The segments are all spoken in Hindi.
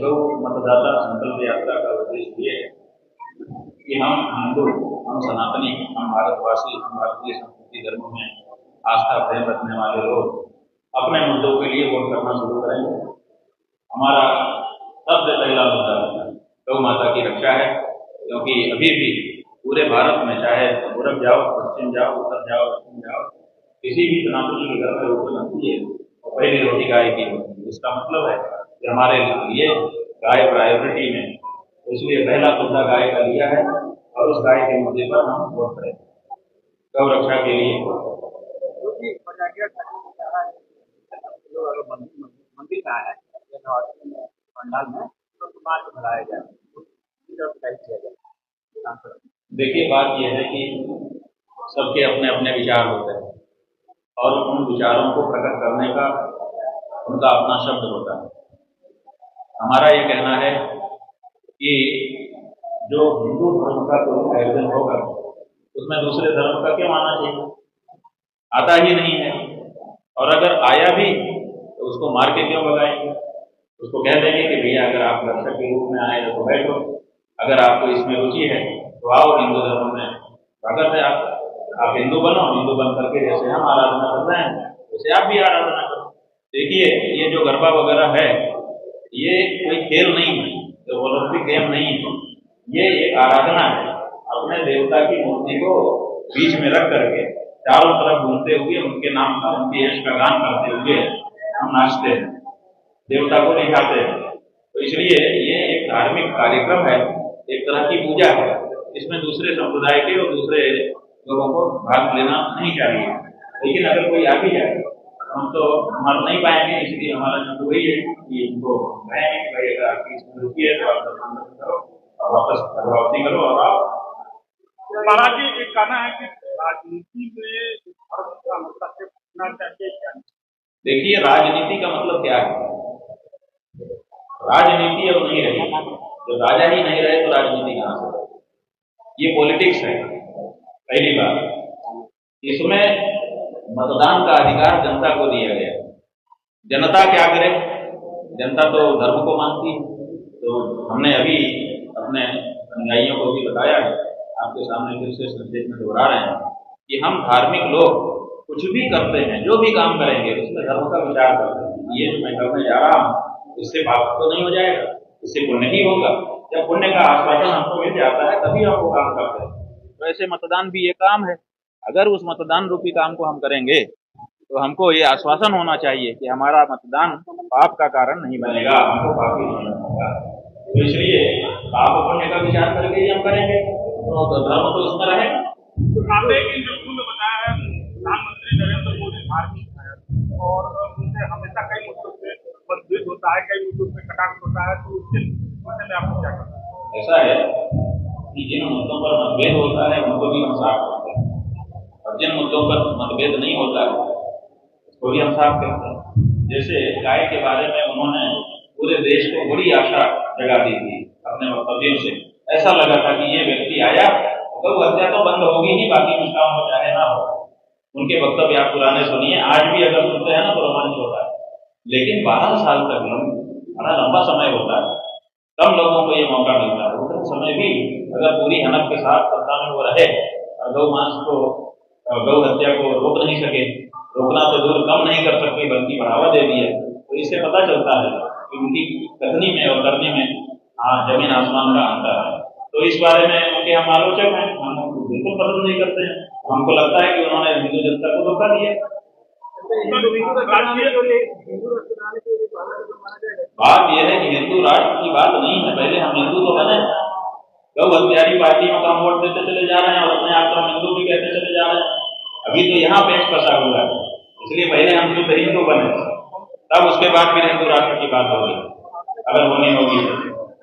गौ मतदाता संकल्प यात्रा का उद्देश्य ये है कि हम हिंदू, हम सनातनी, हम भारतवासी, हम भारतीय संस्कृति धर्म में आस्था प्रेम रखने वाले लोग अपने मुद्दों के लिए वोट करना शुरू करेंगे। हमारा सबसे पहला मुद्दा गौ माता की रक्षा है, क्योंकि अभी भी पूरे भारत में चाहे पूरब जाओ, पश्चिम जाओ, उत्तर जाओ, दक्षिण जाओ, किसी भी सनातनी के घर में रोटी बनती है और पहली रोटी गाय की होती है। इसका मतलब है कि हमारे लिए गाय प्रायोरिटी में, इसलिए पहला मुद्दा गाय का लिया है और उस गाय के मुद्दे पर हम वोट करें गौ रक्षा के लिए। मंदिर का है पंडाल में तो बाद में भराया जाए, देखिए, बात यह है कि सबके अपने अपने विचार होते हैं और उन विचारों को प्रकट करने का उनका अपना शब्द होता है। हमारा ये कहना है कि जो हिंदू धर्म का कोई आयोजन होगा उसमें दूसरे धर्म का क्यों आना चाहिए? आता ही नहीं है, और अगर आया भी तो उसको मार के क्यों भगाएंगे? उसको कह देंगे कि भैया अगर आप दर्शक के रूप में आए तो बैठो, अगर आपको इसमें रुचि है तो आओ हिंदू धर्म में स्वागत है। आप हिंदू बनो, हिंदू बन करके जैसे हम आराधना कर रहे हैं वैसे आप भी आराधना करो। देखिए, ये जो गरबा वगैरह है ये कोई खेल नहीं है, तो ओलंपिक गेम नहीं है, ये एक आराधना है। अपने देवता की मूर्ति को बीच में रख करके चारों तरफ घूमते हुए उनके नाम का, उनके यश का गान करते हुए हम नाचते हैं, देवता को दिखाते हैं। तो इसलिए ये एक धार्मिक कार्यक्रम है, एक तरह की पूजा है। इसमें दूसरे संप्रदाय के और दूसरे लोगों को भाग लेना नहीं चाहिए। लेकिन अगर कोई आ भी जाए हम तो मर नहीं पाएंगे, इसलिए हमारा जो वही है कि इनको कहेंगे कि भाई अगर आपकी इसमें रुचि है तो आप दर्शन करो और वापस वापसी करो। और आप महाराज जी एक कहना है कि राजनीति में धर्म का मतलब चाहिए। देखिए, राजनीति का मतलब क्या है? राजनीति अब नहीं रही, जब राजा ही नहीं रहे तो राजनीति कहां से? ये पॉलिटिक्स है। पहली बात, इसमें मतदान का अधिकार जनता को दिया गया। जनता क्या करे? जनता तो धर्म को मानती है। तो हमने अभी अपने अनुयायियों को भी बताया है, आपके सामने फिर से संदेश में दोहरा रहे हैं कि हम धार्मिक लोग कुछ भी करते हैं, जो भी काम करेंगे उसमें धर्म का विचार करते हैं। ये जो मैं करने जा रहा हूँ इससे पाप तो नहीं हो जाएगा, इससे पुण्य ही होगा। जब पुण्य का आश्वासन हमको मिल जाता है तभी हम वो काम करते हैं। तो ऐसे मतदान भी ये काम है। अगर उस मतदान रूपी काम को हम करेंगे तो हमको ये आश्वासन होना चाहिए कि हमारा मतदान पाप का कारण नहीं बनेगा, हमको पापी नहीं होगा। तो इसलिए पाप पुण्य का विचार करके ही हम करेंगे तो धर्म तो उसमें रहेगा। आपने एक इंटरव्यू में बताया है प्रधानमंत्री नरेंद्र मोदी धार्मिक है और उनसे हमेशा कई मुद्दों पे मतभेद होता है, कई मुद्दों पे कटाक्ष होता है, तो उसके विषय में आपको क्या कहना है? ऐसा है कि जिन मुद्दों पर मतभेद होता है उनको भी हम साफ करते हैं, और जिन मुद्दों पर मतभेद नहीं होता है उसको भी हम साफ करते हैं। जैसे गाय के बारे में उन्होंने पूरे देश को बड़ी आशा जगा दी थी अपने वक्तव्यों से। ऐसा लगा था कि ये व्यक्ति आया तो हत्या तो बंद होगी ही, बाकी कुछ काम हो चाहे ना हो। उनके वक्तव्य आप पुराने सुनिए, आज भी अगर सुनते हैं ना तो रोमांच होता है। लेकिन 12 साल तक बड़ा लंबा समय होता है, कम लोगों को ये मौका मिलता है। उस समय भी अगर पूरी हनक के साथ सत्ता में वो रहे और गौ मांस को, गौ हत्या को रोक नहीं सके, रोकना तो दूर कम नहीं कर सकते बल्कि बढ़ावा दे दिया, तो इससे पता चलता है कि उनकी कथनी में और करने में जमीन आसमान का अंतर है। तो इस बारे में उनके हम आलोचक हैं, हम बिल्कुल पसंद नहीं करते हैं। हमको लगता है कि उन्होंने हिंदू जनता को धोखा दिया। बात यह है कि हिंदू राष्ट्र की बात नहीं है, पहले हम हिंदू तो बने। गौ हत्यारी पार्टियों का वोट देते चले जा रहे हैं और अपने आप को हम हिंदू भी कहते चले जा रहे हैं। अभी तो यहाँ पेच फंसा हुआ है, इसलिए पहले हम शुद्ध हिंदू बने, तब उसके बाद फिर हिंदू राष्ट्र की बात होगी, अगर होनी होगी।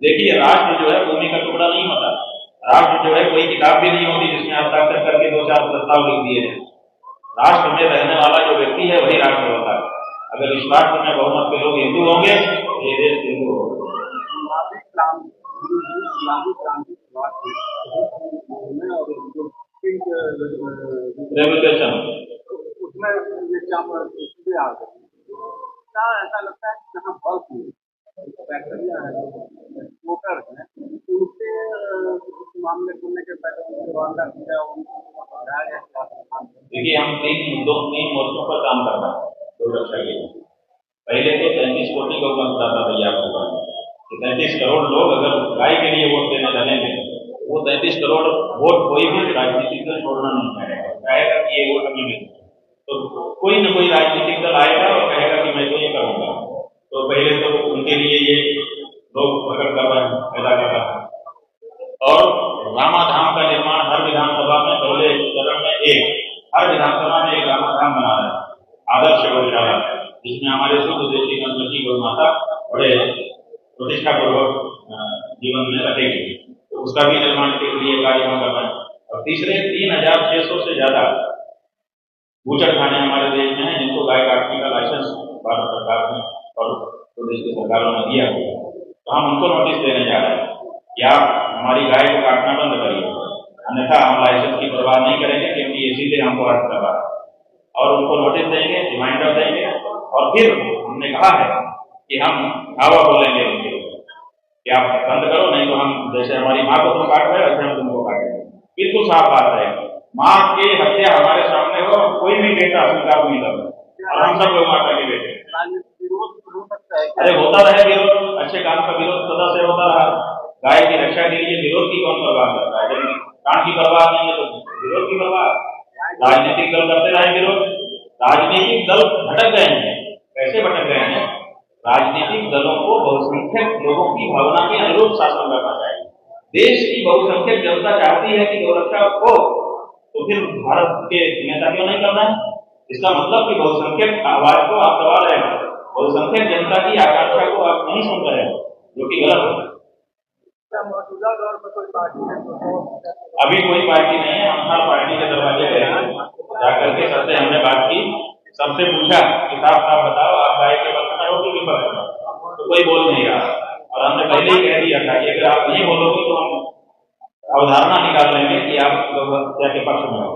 देखिए, राष्ट्र जो है भूमि का टुकड़ा नहीं होता। राष्ट्र जो है कोई किताब भी नहीं होती जिसमें हस्ताक्षर करके 2-4 प्रस्ताव लिख दिए हैं। राष्ट्र में रहने वाला जो व्यक्ति है वही राष्ट्र होता है। अगर इस राष्ट्र में बहुमत के लोग हिंदू होंगे तो ये देश हिंदू होगा। रेवोल्यूशन उसमें ऐसा लगता है नर्सरियाँ हैं, वोटर हैं, उनसे मामले सुनने के पहले उनको अंदर किया, उनको समझाया जाए क्या समाधान है। देखिए, हम तीन मोर्चों पर काम कर रहे हैं गौ रक्षा के लिए। पहले तो 33 कोटि गौ माता था भैया आपको बताऊं कि 33 करोड़ लोग अगर गाय के लिए वोट देने चलेंगे, वो 33 करोड़ वोट कोई भी राजनीतिक दल छोड़ना नहीं चाहेगा, कहेगा कि ये वोट हमें मिले। तो कोई न कोई राजनीतिक दल आएगा और कहेगा कि मैं तो ये करूंगा। तो पहले तो उनके लिए ये लोग प्रकट कर रहे हैं, पैदा कर रहे हैं। और रामाधाम का निर्माण हर विधानसभा में पहले चरण में हर विधानसभा में एक रामाधाम बना रहे हैं, आदर्श गौशाला, जिसमें हमारे शुद्ध देशी नस्ल की गौ माता बड़े प्रतिष्ठा पूर्वक जीवन में रहेगी। तो उसका भी निर्माण के लिए कार्य हम कर रहे हैं। और तीसरे 3600 से ज्यादा बूचड़खाने हमारे देश में हैं, जिनको गाय काटने का लाइसेंस भारत सरकार ने और प्रदेश की सरकारों ने दिया हुआ है। तो हम उनको नोटिस देने जा रहे हैं कि आप हमारी गाय को काटना बंद करिए, अन्यथा हम लाइसेंस की परवाह नहीं करेंगे, क्योंकि ये सीधे हमको अर्थ लगा। और उनको नोटिस देंगे, रिमाइंडर देंगे, और फिर हमने कहा है कि हम धावा बोलेंगे उनके कि आप बंद करो, नहीं तो हम जैसे हमारी माँ को तुम काट रहे हो, वैसे हम तुमको काटेंगे। बिल्कुल साफ बात है, माँ की हत्या हमारे सामने हो, कोई भी बेटा स्वीकार नहीं करता, और हम सब लोग माता के बेटे। अरे होता रहे विरोध, अच्छे काम का विरोध सदा से होता रहा। गाय की रक्षा के लिए विरोध की कौन परवाह करता है? जब प्राण की परवाह नहीं है तो विरोध की परवाह। राजनीतिक दल करते रहे विरोध। राजनीतिक दल भटक गए हैं। कैसे भटक गए हैं? राजनीतिक दलों को बहुसंख्यक लोगों की भावना के अनुरूप शासन करना चाहिए। देश की बहुसंख्यक जनता चाहती है कि गौरक्षा हो, तो फिर भारत के नेता क्यों नहीं करना है? इसका मतलब कि बहुसंख्यक आवाज को आप दबा रहे हैं, बहुसंख्यक जनता की आकांक्षा को आप नहीं सुन रहे हैं, जो कि गलत है। मौजूदा दौर पर कोई पार्टी है? अभी कोई पार्टी नहीं है। हम हर पार्टी के दरवाजे गए, जाकर के सबसे हमने बात की, सबसे पूछा कि साहब बताओ आप गाय के पक्ष में हो कि विपक्ष में? तो कोई बोल नहीं रहा। और हमने पहले ही कह दिया था कि अगर आप नहीं बोलोगे तो हम अवधारणा निकाल लेंगे कि आप हत्या के पक्ष में हो।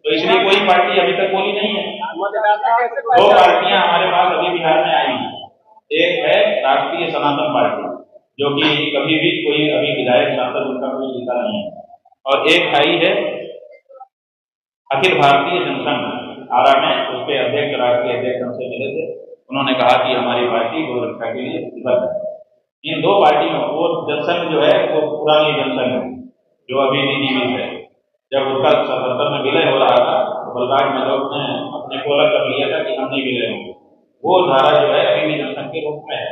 तो इसलिए कोई पार्टी अभी तक बोली नहीं है। 2 पार्टियां हमारे पास अभी बिहार में आई हैं। एक है राष्ट्रीय सनातन पार्टी, जो कि कभी भी कोई अभी विधायक सांसद उनका कोई जीता नहीं है, और एक आई है अखिल भारतीय जनसंघ आरा में, उसके अध्यक्ष राष्ट्रीय अध्यक्ष हमसे मिले थे। उन्होंने कहा कि हमारी पार्टी गौ रक्षा के लिए प्रतिबद्ध है। इन 2 पार्टियों, वो जनसंघ जो है वो पुरानी जनसंघ है जो अभी भी जीवित है। जब उसका 77 में विलय हो रहा था तो बलराज महतो ने अपने को अलग कर लिया था कि हम नहीं विलय होंगे। वो धारा जो है अभी भी जनसंघ के रूप में है।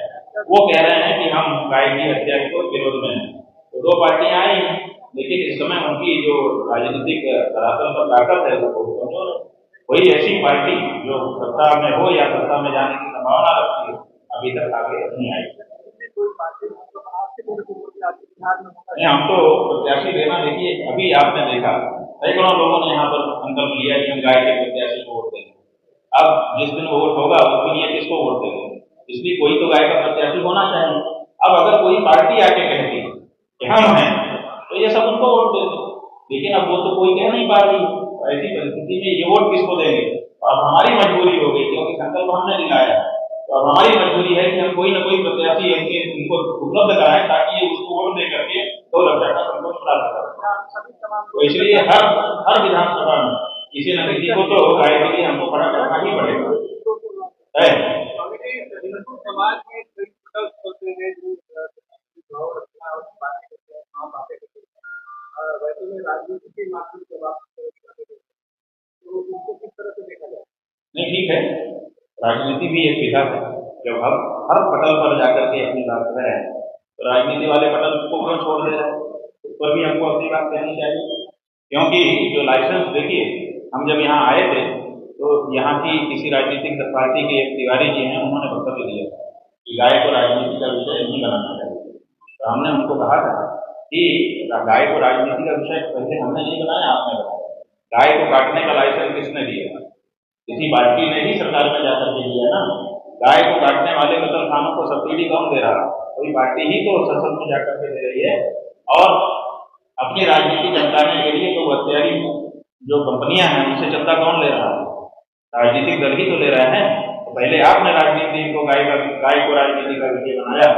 वो कह रहे हैं कि हम गाय की हत्या के विरोध में हैं। तो 2 पार्टियां आई हैं, लेकिन इस समय उनकी जो राजनीतिक धरातल पर ताकत है वो बहुत कमजोर है। कोई ऐसी पार्टी जो सत्ता में हो या सत्ता में जाने की संभावना रखती है, अभी तक आगे नहीं आई। नहीं, हम तो प्रत्याशी देना, देखिए अभी आपने देखा सैकड़ों लोगों ने यहाँ पर संकल्प लिया कि हम गाय के प्रत्याशी को वोट देंगे। अब जिस दिन वोट होगा उस दिन ये किसको वोट देंगे? इसलिए कोई तो गाय का प्रत्याशी होना चाहिए। अब अगर कोई पार्टी आके कहती है कि हम हैं, तो ये सब उनको वोट देते, लेकिन अब वो तो कोई कह नहीं पा रही। ऐसी परिस्थिति में ये वोट किसको देंगे? अब हमारी मजबूरी हो गई, क्योंकि संकल्प हमने दिलाया। तो अब हमारी मजबूरी है कि हम कोई न कोई प्रत्याशी उनको उपलब्ध कराएं, ताकि ये उसको वोट दे करके गौ रक्षा का संतोष प्राप्त करें। तो इसलिए हर विधानसभा में किसी न किसी को तो गाय के लिए हमको खड़ा करना ही पड़ेगा। समाज में वैसे में राजनीति के माध्यम से बात तो उसको किस तरह से देखा जाए? नहीं, ठीक है, राजनीति भी एक विधा है। जब हम हर पटल पर जाकर के अपनी बात कर रहे हैं, तो राजनीति वाले पटल को क्यों छोड़ दे रहे हैं? उस पर भी हमको अपनी बात कहनी चाहिए। क्योंकि जो लाइसेंस, देखिए हम जब यहाँ आए थे तो यहाँ की किसी राजनीतिक पार्टी के एक तिवारी जी हैं, उन्होंने वक्तव्य दिया कि गाय को राजनीति का विषय नहीं बनाना चाहिए। तो हमने उनको कहा था कि गाय को राजनीति का विषय पहले हमने नहीं बनाया, आपने बनाया। गाय को काटने का लाइसेंस किसने दिया? किसी पार्टी ने ही सरकार में जाकर के दिया ना। गाय को काटने वाले कतलखानों को सब्सिडी कौन दे रहा? कोई पार्टी ही तो संसद में जाकर के दे रही है। और अपनी राजनीति चमकाने के लिए तो हत्यारी जो कंपनियां हैं उनसे चंदा कौन ले रहा है? राजनीतिक दल ही तो ले रहे हैं। तो पहले आपने राजनीति को गाय को राजनीति का विषय बनाया,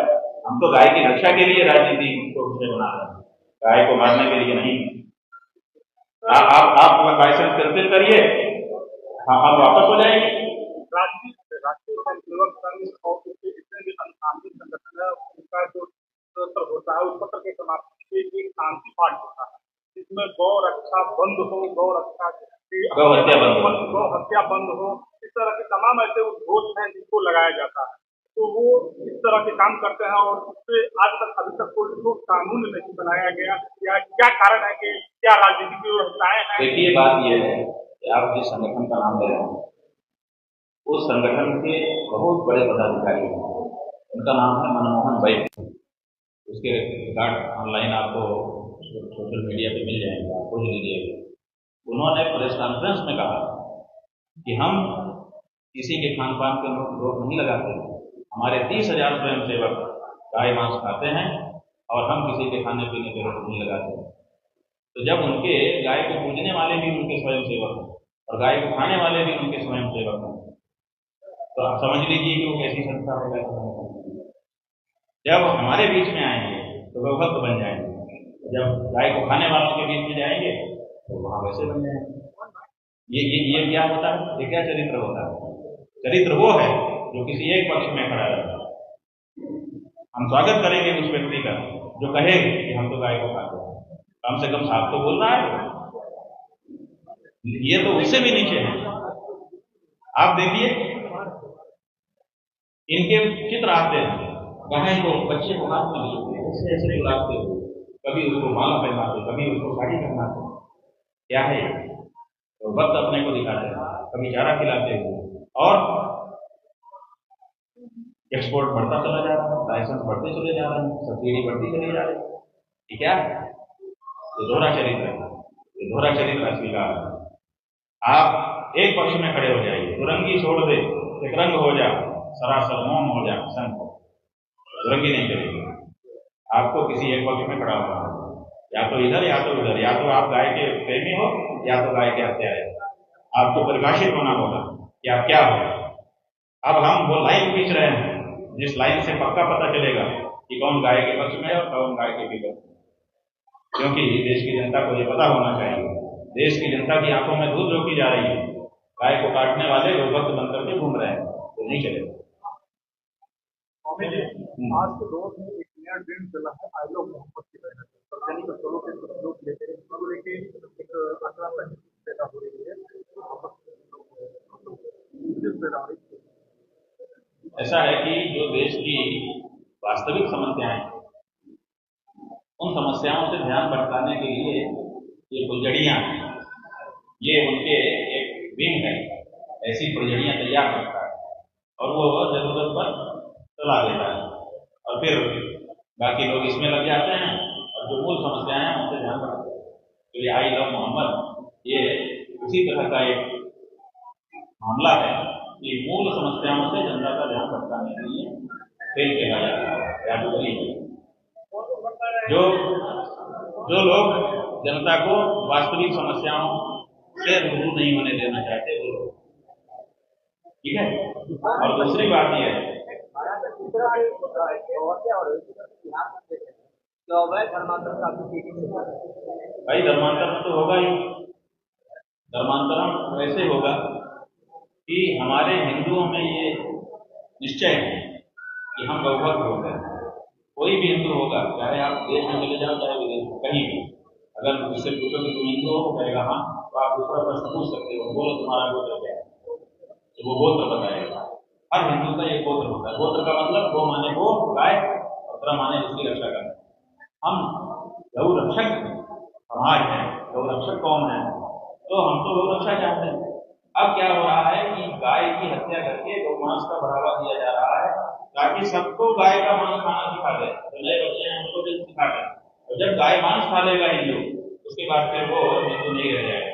हम तो गाय की रक्षा के लिए राजनीति को विषय बना रहे हैं, गाय को मारने के लिए नहीं। आप लाइसेंस कैंसिल करिए, हम वापस हो जाएंगे। राष्ट्रीय स्वयंसेवक संघ और उसके जितने भी अनुसांगिक संगठन है उनका जो पत्र होता है उस पत्र के समाप्ति पे एक शांति पाठ होता है जिसमें गौ रक्षा बंद हो, गौ रक्षा गौ हत्या बंद हो, इस तरह के तमाम ऐसे उद्घोष हैं जिनको लगाया जाता है। तो वो इस तरह के काम करते हैं और उससे आज तक अभी तक कोई कानून नहीं बनाया गया। या क्या कारण है कि क्या राजनीतिक व्यवस्थाएं हैं? देखिए, बात यह है कि आप जिस संगठन का नाम ले रहे हैं उस संगठन के बहुत बड़े पदाधिकारी हैं, उनका नाम है मनमोहन वैद्य। उसके रिकॉर्ड ऑनलाइन आपको सोशल मीडिया पे मिल जाएंगे, आप खोज लीजिएगा। उन्होंने प्रेस कॉन्फ्रेंस में कहा कि हम किसी के खान पान पर रोक नहीं लगाते, हमारे 30,000 स्वयंसेवक गाय मांस खाते हैं और हम किसी के खाने पीने पर रोक नहीं लगाते। तो जब उनके गाय को पूजने वाले भी उनके स्वयंसेवक हैं और गाय को खाने वाले भी उनके स्वयंसेवक हैं, तो आप समझ लीजिए कि वो कैसी संस्था होगा। जब हमारे बीच में आएंगे तो वे भक्त बन जाएंगे, जब गाय को खाने वालों के बीच में जाएंगे तो वहां वैसे बन जाएंगे। ये क्या होता है? ये क्या चरित्र होता है? चरित्र वो है जो किसी एक पक्ष में खड़ा रहता है। हम स्वागत करेंगे उस व्यक्ति का जो कहे कि हम तो गाय को खाते हैं, कम से कम साफ तो बोल रहा है। ये तो उससे भी नीचे है। आप देखिए, इनके चित्र आते हैं, गाय को बच्चे को हाथ में लिए ऐसे ऐसे बुलाते हुए, कभी उसको माला पहनाते, कभी उसको साड़ी पहनाते। क्या है? तो वक्त अपने को दिखाते हैं, कभी चारा खिलाते हुए, और एक्सपोर्ट बढ़ता चला जा रहा है, लाइसेंस बढ़ते चले जा रहे हैं, सब्सिडी बढ़ती चली जा रही है। ये क्या है? ये दोहरा चरित्र है। ये दोहरा चरित्र अस्वीकार है। आप एक पक्ष में खड़े हो जाइए, दुरंगी छोड़ दे, एक रंग हो जा, सरासर मौन हो जा, संत दुरंगी नहीं करेगी। आपको किसी एक पक्ष में खड़ा होना है, या तो इधर या तो उधर, या तो आप गाय के प्रेमी हो या तो गाय के हत्यारे। आपको परिभाषित होना होगा कि आप क्या हो। अब हम वो लाइन खींच रहे हैं जिस लाइन से पक्का पता चलेगा कि कौन गाय के पक्ष में है और कौन गाय के विपक्ष में, क्योंकि देश की जनता को ये पता होना चाहिए। देश की जनता की आंखों में धूल झोंकी जा रही है, गाय को काटने वाले लोग भक्त बनकर के घूम रहे हैं, तो नहीं चलेगा। आज के दौर में एक नया ट्रेंड चला है, आई लव मोहम्मद की वजह से सार्वजनिक स्थलों के लोग लेकर इसको लेके एक आशा पैदा हो रही है। ऐसा है कि जो देश की वास्तविक समस्याएं, उन समस्याओं से ध्यान भटकाने के लिए ये फुलझड़ियां, ये उनके एक विंग है, ऐसी फुलझड़ियां तैयार करता है और वो जरूरत पर चला देता है, और फिर बाकी लोग इसमें लग जाते हैं और जो मूल समस्याएं हैं उनसे ध्यान भटकते हैं। तो ये आई लव मोहम्मद, ये उसी तरह का एक मामला है कि मूल समस्याओं से जनता का ध्यान भटकाने के लिए खेल खेला जाता है या तो जो लोग जनता को वास्तविक समस्याओं से रूबरू नहीं होने देना चाहते वो लोग, ठीक है। और दूसरी बात यह है भाई, धर्मांतरण तो होगा ही। धर्मांतरण वैसे होगा कि हमारे हिंदुओं में ये निश्चय है कि हम गौभक्त हो गए। कोई भी हिंदू होगा, चाहे आप देश में चले जाओ चाहे विदेश में, कहीं भी, अगर उससे पूछो कि तुम हिंदू हो, कहेगा हाँ, तो आप दूसरा प्रश्न पूछ सकते हो, बोलो तुम्हारा गोत्र क्या है, तो वो गोत्र बताएगा। हर हिंदू का एक गोत्र होता है। गोत्र का मतलब गो माने गो, गाय, और त्र माने जिसकी रक्षा करना। हम गौ रक्षक समाज है, गौ रक्षक कौन है, तो हम तो गौ रक्षा चाहते हैं। अब क्या हो रहा है कि गाय की हत्या करके गौ मांस का बढ़ावा दिया जा रहा है ताकि सबको गाय का मांस खाना सिखा दे, तो नए बच्चे हैं उनको भी सिखा दें, और जब गाय मांस खा लेगा हिंदू, उसके बाद फिर वो हिंदू नहीं रह जाएगा।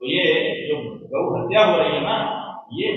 तो ये जो गौ हत्या हो रही है ना, ये